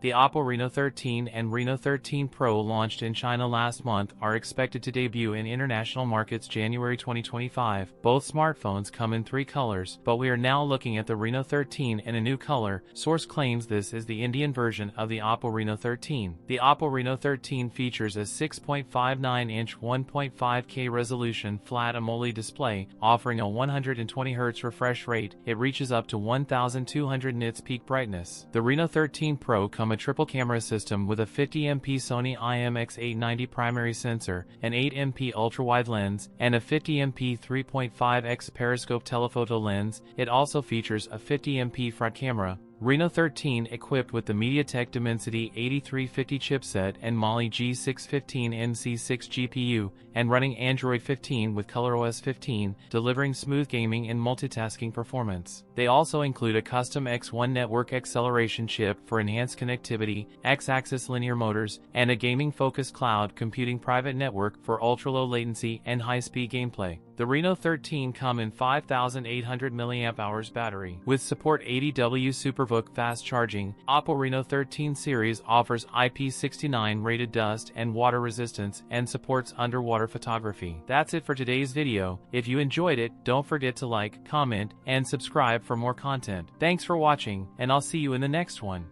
The Oppo Reno 13 and Reno 13 Pro, launched in China last month, are expected to debut in international markets January 2025. Both smartphones come in 3 colors, but we are now looking at the Reno 13 in a new color. Source claims this is the Indian version of the Oppo Reno 13. The Oppo Reno 13 features a 6.59-inch 1.5K resolution flat AMOLED display, offering a 120Hz refresh rate. It reaches up to 1200 nits peak brightness. The Reno 13 Pro comes a triple camera system with a 50MP Sony IMX890 primary sensor, an 8MP ultra-wide lens, and a 50MP 3.5x periscope telephoto lens. It also features a 50MP front camera. Reno 13, equipped with the MediaTek Dimensity 8350 chipset and Mali G615NC6 GPU, and running Android 15 with ColorOS 15, delivering smooth gaming and multitasking performance. They also include a custom X1 network acceleration chip for enhanced connectivity, X-axis linear motors, and a gaming-focused cloud computing private network for ultra-low latency and high-speed gameplay. The Reno 13 comes in 5800 mAh battery. With support 80W SuperVOOC fast charging, Oppo Reno 13 series offers IP69 rated dust and water resistance and supports underwater photography. That's it for today's video. If you enjoyed it, don't forget to like, comment, and subscribe for more content. Thanks for watching, and I'll see you in the next one.